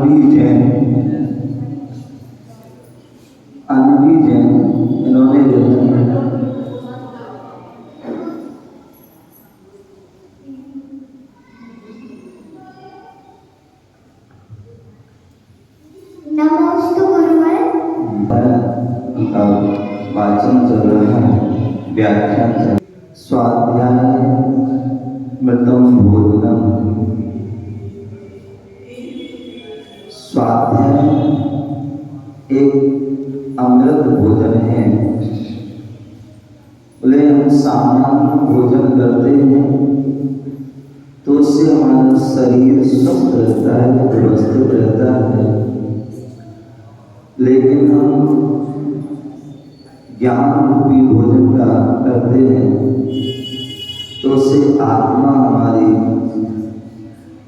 अन्वी जैन इन्होंने जो है नमोस्तु गुरुवर। वाचन चल रहा है, व्याख्यान चल। स्वाध्याय मृतम भोजनम। स्वाध्याय एक अमृत भोजन है। बोले हम सामान्य भोजन करते हैं तो उससे हमारा शरीर स्वस्थ रहता है, व्यवस्थित रहता है, लेकिन हम ज्ञान रूपी भोजन का करते हैं तो उससे आत्मा हमारी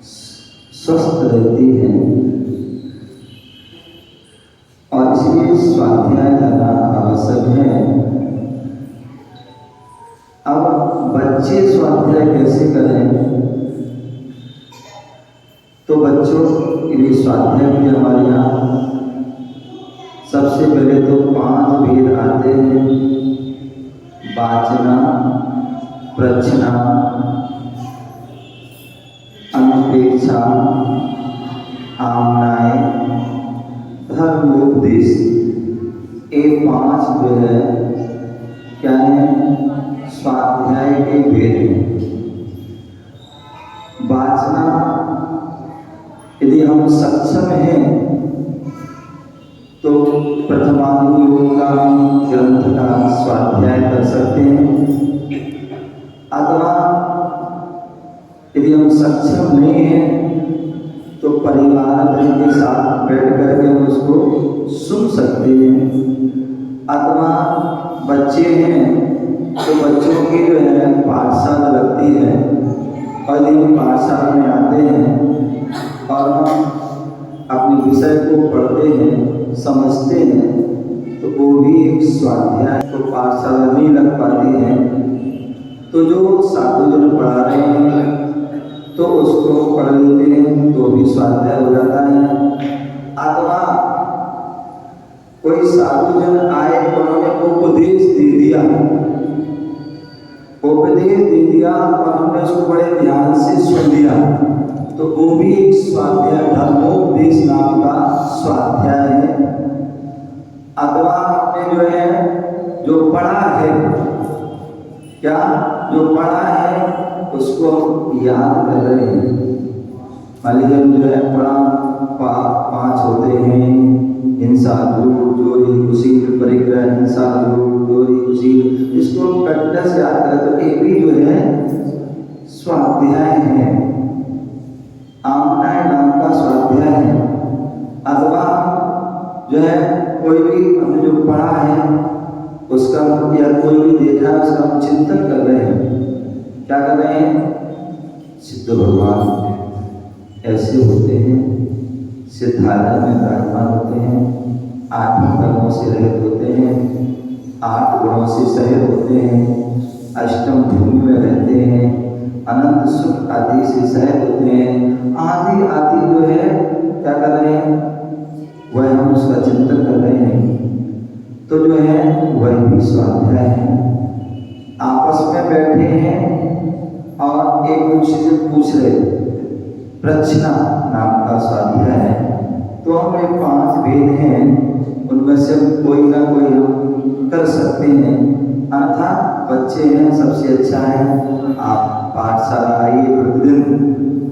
स्वस्थ रहती है। और इसलिए स्वाध्याय करना आवश्यक है। अब बच्चे स्वाध्याय कैसे करें? तो बच्चों के लिए स्वाध्याय भी हमारे यहाँ सबसे पहले तो 5 भेद आते हैं। वाचना, प्रच्छना, अनुपेक्षा, आमनाय, धर्मोपदेश। ये 5 जो है क्या है? स्वाध्याय के भेद हैं। वाचना यदि हम सक्षम हैं तो प्रथमानुयोग का ग्रंथ का स्वाध्याय कर सकते हैं, अथवा यदि हम सक्षम नहीं हैं तो परिवार के साथ बैठ करके हम उसको सुन सकते हैं, अथवा बच्चे हैं तो बच्चों की जो है पाठशाला लगती है, और यदि हम पाठशाला में आते हैं और हम अपने विषय को पढ़ते हैं, समझते हैं, तो वो भी एक स्वाध्याय। तो पाठशाला नहीं लग पाती है तो जो साधु जन पढ़ा रहे हैं तो उसको पढ़ लेते हैं तो भी स्वाध्याय हो जाता है। अथवा कोई साधु जन आए तो उन्होंने उपदेश दे दिया और हमने उसको बड़े ध्यान से सुन लिया तो वो भी एक स्वाध्याय, धर्मोपदेश नाम का स्वाध्याय है। अथवा आपने जो है जो पढ़ा है, क्या जो पढ़ा है उसको याद कर रहे हैं। मान लीजिए हम जो है पढ़ा 5 होते हैं: हिंसा, झूठ, चोरी, कुशील, परिग्रह, हिंसा, झूठ, चोरी, कुशील। इसको कंठ से याद करें तो ये भी जो है स्वाध्याय है। आमनाय नाम का स्वाध्याय है। अथवा जो है कोई भी हमने जो पढ़ा है उसका या कोई भी देखा है उसका हम चिंतन कर रहे हैं। क्या कर रहे हैं? सिद्ध भगवान ऐसे होते हैं, सिद्धालय में विराजमान होते हैं, 8 कर्मों से रहित होते हैं, 8 गुणों से सहित होते हैं, अष्टम भूमि में रहते हैं, अनंत सुख आदि से सहित होते हैं, आदि आदि जो है क्या कर रहे हैं? वह हम उसका चिंतन कर रहे हैं तो जो है वह भी स्वाध्याय है। आपस में बैठे हैं और एक दूसरे से पूछ रहे, प्रच्छना नाम का स्वाध्याय है। तो हम ये 5 भेद हैं, उनमें से कोई ना कोई हम कर सकते हैं। अन्यथा बच्चे हैं, सबसे अच्छा है आप पाठशाला आइए प्रतिदिन,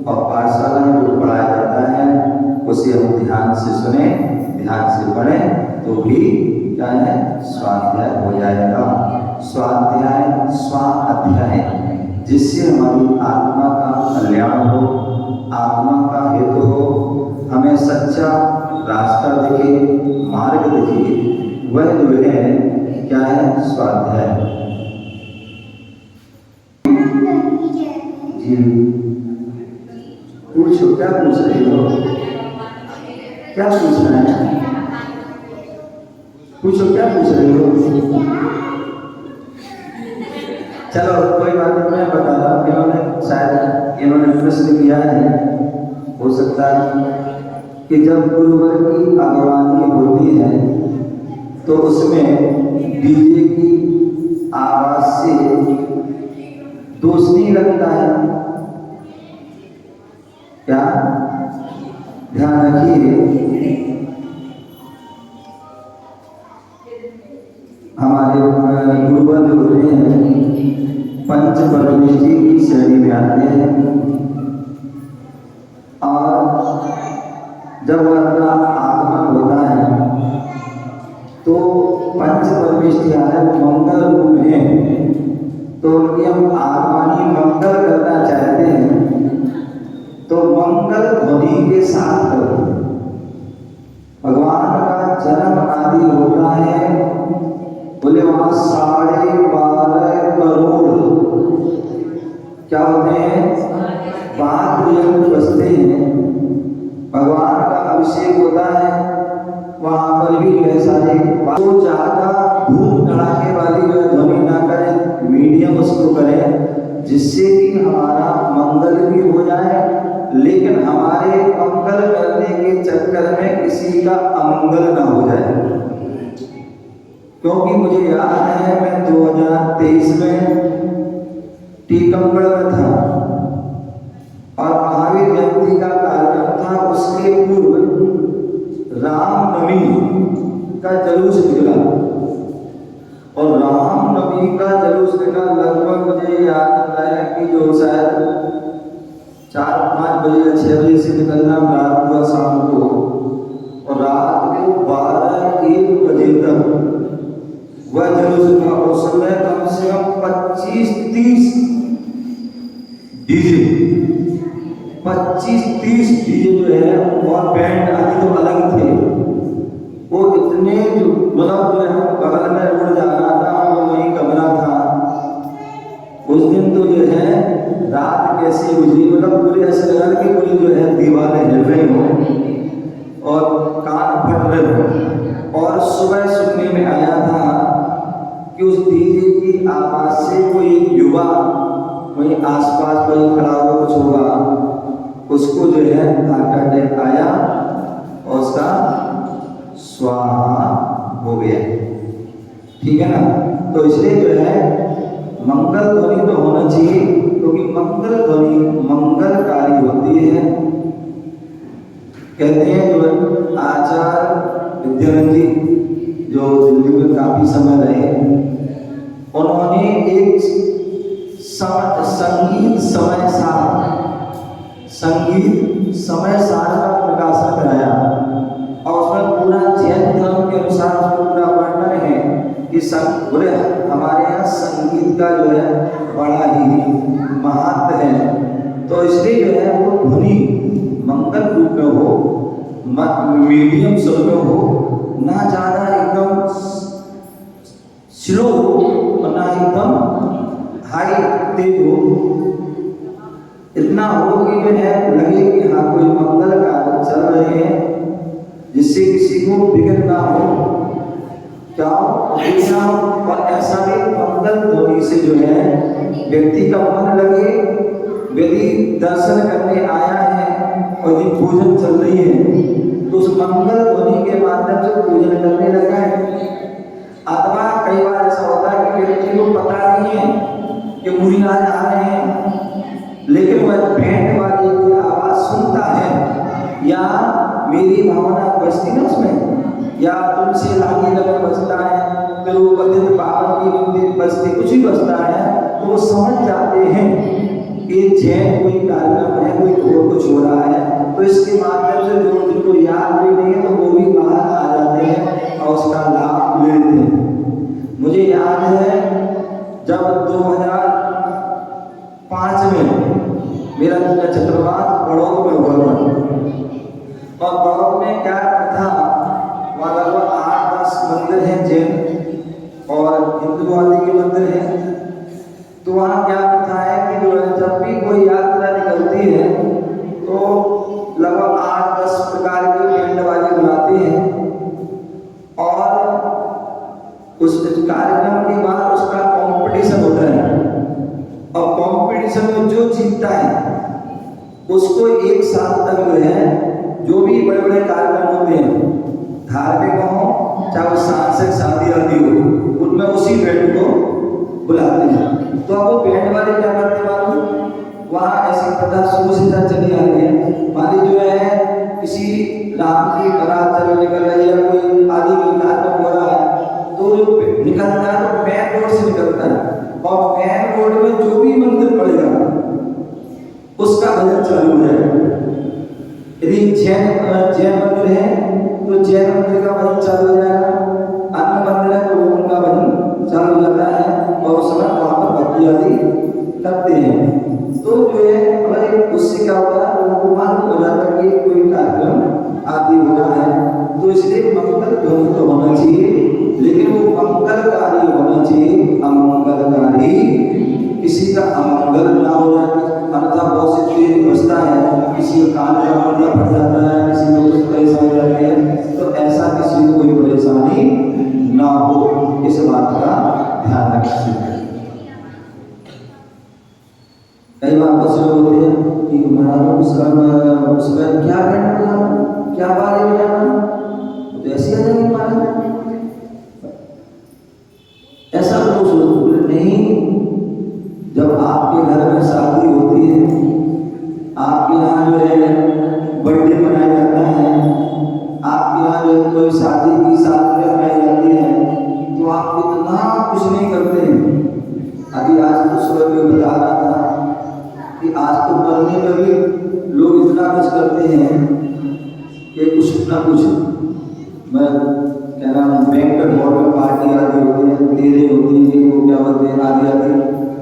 और पाठशाला में जो पढ़ाया जाता है उसे हम ध्यान से सुने, ध्यान से पढ़ें तो भी क्या है? स्वाध्याय हो जाएगा। स्वाध्याय स्वाध्याय जिससे हमारी आत्मा का कल्याण हो, आत्मा का हित हो, हमें सच्चा रास्ता दिखे, मार्ग दिखे, वह जो है क्या है? स्वाध्याय। जी पूछो, क्या पूछ रही हो? क्या पूछना है? पूछो, क्या पूछ रही हो? चलो कोई बात नहीं, मैं बता रहा हूँ। शायद इन्होंने प्रश्न किया है, हो सकता है कि जब गुरुवर की अगवानी होती है तो उसमें डीजे की आवाज से दोष नहीं लगता है। क्या ध्यान रखिए, हमारे गुरुवर जो होते हैं पंच परमेष्ठी की श्रेणी में आते हैं और जब उनका आगमन होता है तो पंच परमेष्ठियां मंगल रूप हैं, तो उनकी हम आगमनी मंगल करना चाहते हैं तो मंगल ध्वनि के साथ करो। भगवान का जन्म आदि होता है, बोले वहां 12.5 करोड़ क्या होते हैं, वाद्य यंत्र बजते हैं। भगवान का अभिषेक होता है, वहां पर भी ऐसा ही तो ज्यादा धूम धड़ाके वाली जो ध्वनि ना करें, मीडियम उसको करें, जिससे कि हमारा मंगल भी हो जाए, लेकिन हमारे मंगल करने के चक्कर में किसी का अमंगल ना हो जाए। क्योंकि मुझे याद है मैं 2023 में टीकमगढ़ में था और महावीर जयंती का कार्यक्रम था। उसके पूर्व रामनवमी का जुलूस निकला और रामनवमी का जुलूस निकला, लगभग मुझे याद है कि जो शायद 4-5 बजे या 6 बजे से निकलना रात हुआ शाम को, और रात को 12-1 बजे तक वह जुलूस का। उस समय कम से कम 25-30 डीजे, 25-30 डीजे जो है और बैंड आदि तो अलग थे। वो इतने जो मतलब जो है बगल में रोड जा रहा था और वही कमरा था। उस दिन तो जो है रात कैसी गुजरी, मतलब पूरे ऐसे लगा कि पूरी जो है दीवारें हिल रही हो और कान फट रहे हो। और सुबह सुनने में आया था कि उस डीजे की आवाज से कोई युवा वहीं आसपास कोई खड़ा हुआ कुछ होगा, उसको जो है हार्ट अटैक आया और उसका स्वाहा हो गया। ठीक है ना, तो इसलिए जो है मंगल ध्वनि तो होना चाहिए, क्योंकि मंगल ध्वनि मंगलकारी होती है। कहते हैं जो आचार्य विद्यानंद जी जो दिल्ली में काफी समय रहे, उन्होंने एक संगीत समय सार का प्रकाशन कराया और उसमें पूरा जैन धर्म के अनुसार उसमें पूरा वर्णन है कि बोले हमारे यहाँ संगीत का जो है बड़ा ही महत्व है। तो इसलिए जो है वो ध्वनि मंगल रूप में हो, मीडियम स्वर में हो, ना ज्यादा एकदम स्लो और ना एकदम हाई तेज हो, इतना हो कि जो है लगे कि हाँ कोई मंगल कार्य चल रहे हैं, जिससे किसी को विघ्न ना हो, क्या और ऐसा भी मंगल ध्वनि से जो है व्यक्ति का मन लगे। यदि दर्शन करने आया है और यदि पूजन चल रही है तो उस मंगल ध्वनि के माध्यम से पूजन करने लगा है। अथवा कई बार ऐसा होता है कि व्यक्ति को पता नहीं है कि मुरीराज आ रहे हैं, लेकिन वह बैंड वाले की आवाज सुनता है या मेरी भावना बजती ना उसमें, या तुलसी लागी लगन बजता है, फिर वो पतित पावन की मंदिर बजते कुछ भी बजता है, तो वो समझ जाते हैं कि जैन कोई कार्यक्रम है, कोई और कुछ हो रहा है। तो इसके माध्यम से जो जिनको याद भी नहीं है तो वो भी बाहर आ जाते हैं और उसका लाभ लेते हैं। मुझे याद है जब 2005 में मेरा चक्रवात बड़ौद में हुआ था, और बड़ौद में क्या था, वहाँ लगभग 8-10 मंदिर हैं जैन और हिंदू आदि के मंदिर हैं। तो वहाँ क्या था है कि जो है जब भी कोई यात्रा निकलती है तो लगभग 8-10 प्रकार के बैंड वाले बुलाते हैं और उस कार्यक्रम के बाद उसका कंपटीशन होता है, और कंपटीशन में जो जीतता है उसको 1 साल तक जो है जो भी बड़े बड़े कार्यक्रम होते हैं धार्मिक हो चाहे वो सांस्कृतिक शादी आदि हो, उनमें उसी बैंड को बुलाते हैं। तो अब वो बैंड वाले क्या करते हैं मालूम, वहाँ ऐसी प्रथा शुरू से चली आ रही है। माली जो है किसी राम की बारात चल निकल रही है, कोई आदि कोई कार्यक्रम हो रहा है, तो जो निकलता है तो मेन रोड से निकलता है और मेन रोड में जो भी मंदिर पड़ेगा उसका भजन चालू हो जाएगा। यदि जैन मंदिर है तो जैन मंदिर का भजन चालू हो जाएगा, अन्य मंदिर है तो उनका भजन चालू हो जाता है और उस समय वहाँ पर भक्ति आदि करते हैं। तो जो है हमारे उससे क्या होता है, लोगों को मालूम हो जाता है कि कोई कार्यक्रम आदि हो रहा है। तो इसलिए मंगल ध्वनि तो होना चाहिए, लेकिन वो मंगलकारी होना चाहिए, अमंगलकारी किसी का अमंगल ना हो जाए। अन्यथा बहुत सी चीजें बचता है, किसी का कान का पर्दा फट जाता है, किसी को कुछ परेशानी हो जाती है, तो ऐसा किसी को कोई परेशानी ना हो, इस बात का ध्यान रखिए। कई बार बच्चे लोग होते हैं कि महाराज उसका क्या करना, क्या बात है, तो ऐसी आ जाएगी महाराज, ऐसा लोग सोचते नहीं। जब आपके घर में शादी होती है, आपके यहाँ जो है बर्थडे मनाया जाता है, आपके यहाँ जो कोई शादी की सालगिरह मनाई जाती है, तो आप इतना कुछ नहीं करते हैं। अभी आज तो सुबह में बता रहा था कि आज तो मरने में भी लोग इतना कुछ करते हैं कि कुछ ना कुछ, मैं कह रहा हूँ बैंक्वेट हॉल में पार्टी आदि होती है, तेरे होती है, वो क्या बोलते हैं आदि आदि,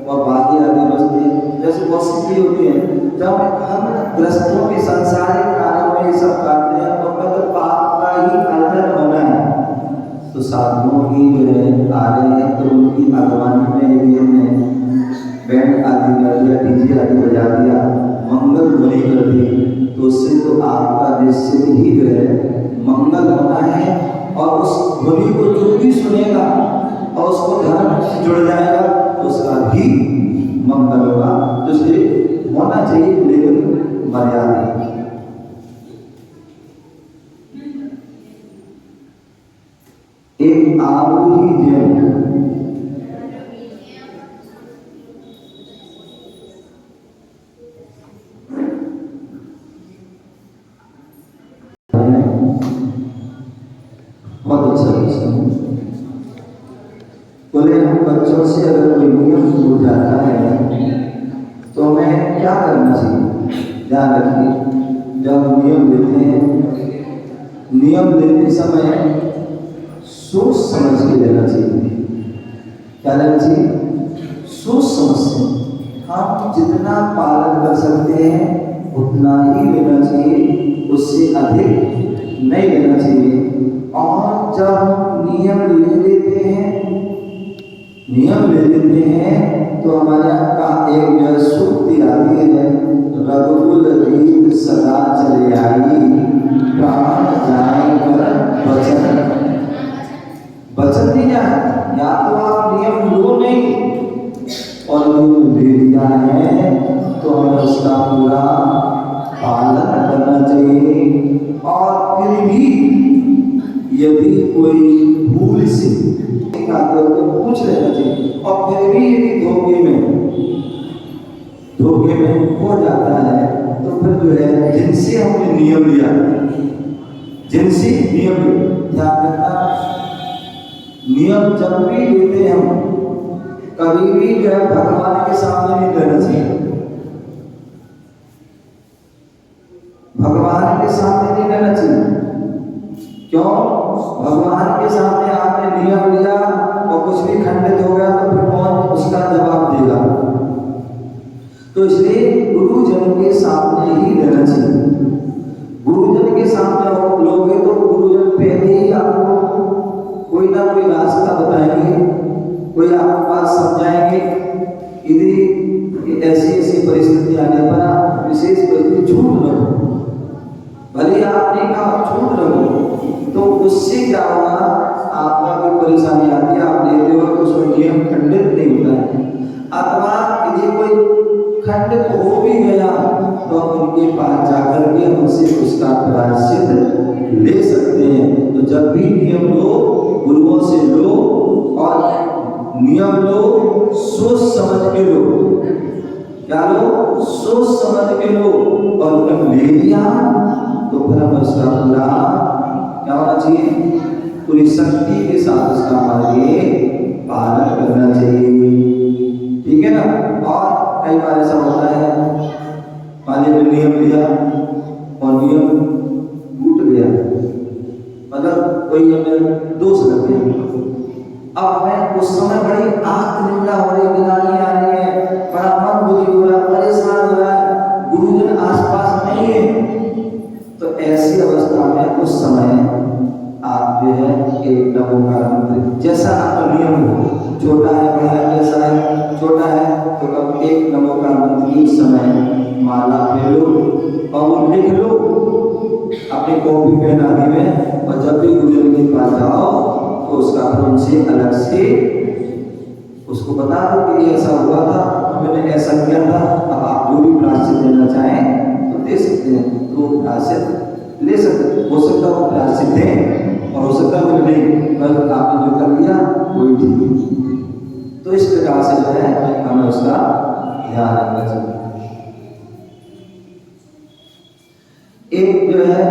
और बाकी आदि बजते हैं, जैसे बहुत सी चीजें होती हैं। जब हम ग्रस्तों के सांसारिक कार्यों में ये सब करते हैं और मैं तो पाप का ही अर्जन होना है, तो साधुओं की जो है आ रहे हैं तो उनकी अगवानी में यदि हमने बैंड आदि कर दिया, डीजे आदि बजा दिया, मंगल ध्वनि कर दी, तो उससे तो आपका निश्चित ही जो है मंगल होना है। और उस ध्वनि को जो भी सुनेगा और उसको धर्म से जुड़ जाएगा तो उसका भी मंगल होगा। तो इसलिए होना चाहिए, लेकिन मर्यादा। एक आबू ही जैन बहुत अच्छा क्वेश्चन है। बोले हम बच्चों से अगर कोई नियम छूट जाता है तो हमें क्या करना चाहिए? ध्यान रखिए, जब हम नियम लेते हैं, नियम लेते समय सोच समझ के लेना चाहिए। क्या लेना चाहिए? सोच समझ से। हम जितना पालन कर सकते हैं उतना ही लेना चाहिए, उससे अधिक नहीं लेना चाहिए। और जब हम नियम ले लेते हैं तो हमारे यहाँ का एक जो सूक्ति आती है, रघुकुल रीत सदा चले आई, प्राण जाए पर वचन नहीं जाए। या तो आप नियम लो नहीं और नियम ले लिया है तो हमें उसका पूरा पालन करना चाहिए। और फिर भी यदि कोई भूल से तो पूछ लेना चाहिए, और फिर भी यदि धोखे में हो जाता है तो फिर जो है जिनसे हमने नियम लिया, जिनसे नियम ध्यान रखना, नियम जब भी लेते हैं हम कभी भी जो है भगवान के सामने नहीं लेना चाहिए। भगवान के सामने नहीं लेना चाहिए। क्यों? भगवान के सामने आपने नियम लिया और कुछ भी खंडित हो गया तो फिर कौन उसका जवाब देगा? तो इसलिए गुरुजन के सामने ही लेना चाहिए। गुरुजन के सामने आप लोगे तो गुरुजन पहले ही आपको कोई ना कोई रास्ता बताएंगे, कोई आपको बात समझाएंगे। यदि ऐसी ऐसी परिस्थिति आने पर आप विशेष परिस्थिति छूट रहो, भले आपने कहा छूट रहो, तो उससे क्या होगा, आपका कोई परेशानी आती है, आप लेते हो तो उसमें नियम खंडित नहीं होता है। अथवा यदि कोई खंडित हो भी गया तो हम उनके पास जाकर के उनसे उसका प्रायश्चित ले सकते हैं। तो जब भी नियम लो, गुरुओं से लो, और नियम लो सोच समझ के लो। क्या लो? सोच समझ के लो। और जब ले लिया तो फिर हमें उसका पूरा क्या होना चाहिए? पूरी शक्ति के साथ उसका आगे पालन करना चाहिए। ठीक है ना? और कई बार ऐसा होता है, मान लीजिए नियम लिया और नियम टूट गया, मतलब कोई हमें दोष लग गया। अब हमें उस समय बड़ी आत्मनिंदा हो रही, गिलानी आ रही है, बड़ा मन दुखी हो रहा है, परेशान हो रहा है, गुरुजन आसपास नहीं है। तो ऐसी अवस्था में उस समय आप जो है एक नमोकार मंत्र, जैसा आपका नियम हो, छोटा है बड़ा है, जैसा है, छोटा है तो अब एक नमोकार मंत्र इस समय माला पे लो और वो लिख लो अपनी कॉपी पेन आदि में। और जब भी गुरुजन के पास जाओ तो उसका उनसे अलग से उसको बता दो कि ये ऐसा हुआ था, तो मैंने ऐसा किया था। अब आप जो भी प्रायश्चित देना चाहें तो दे सकते हैं, तो प्रायश्चित ले सकते। हो सकता है वो प्रायश्चित दें और हो सकता है वो नहीं, बस आपने जो कर लिया वही ठीक। तो इस प्रकार से जो है हमें उसका ध्यान रखना चाहिए। एक जो है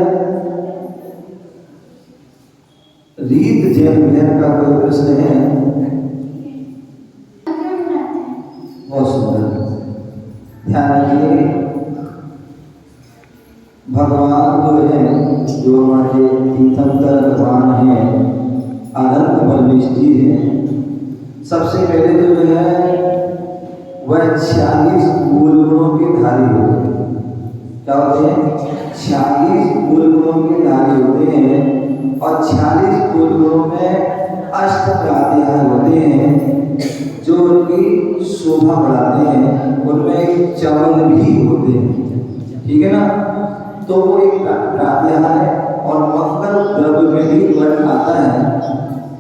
रीत जैन बहन का कोई प्रश्न है, बहुत सुंदर, ध्यान रखिए। भगवान जो है, जो हमारे तीर्थंकर भगवान हैं, अनंत बलवीश जी हैं, सबसे पहले तो जो है वह 46 मूल गुणों के धारी होते हैं। क्या होते हैं? 46 मूल गुणों के धारी होते हैं। और 46 मूल गुणों में अष्ट प्रातिहार होते हैं जो उनकी शोभा बढ़ाते हैं। उनमें चवन भी होते हैं, ठीक है ना? तो वो एक प्रातिहार है और मंगल द्रव्य में भी वर्ण आता है।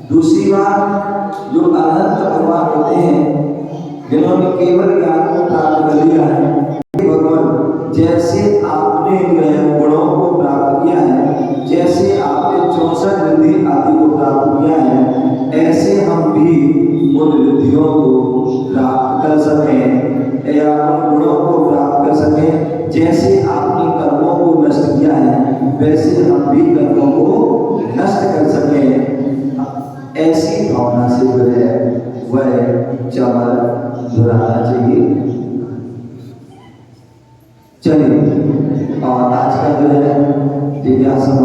दूसरी बात, जो अनंत भगवान होते हैं जिन्होंने केवल ज्ञान को प्राप्त कर लिया है, भगवान जैसे आपने गुणों को प्राप्त किया है, जैसे आपने 64 रिद्धि आदि को प्राप्त किया है, ऐसे हम भी उन रिद्धियों को प्राप्त कर सकें या उन गुणों को प्राप्त कर सकें। जैसे आपने कर्मों को नष्ट किया है, वैसे हम भी कर्मों को नष्ट कर सकें। ऐसी भावना से जो है वह चमर दोहराना चाहिए। चलिए, और आज का जो है जिज्ञासा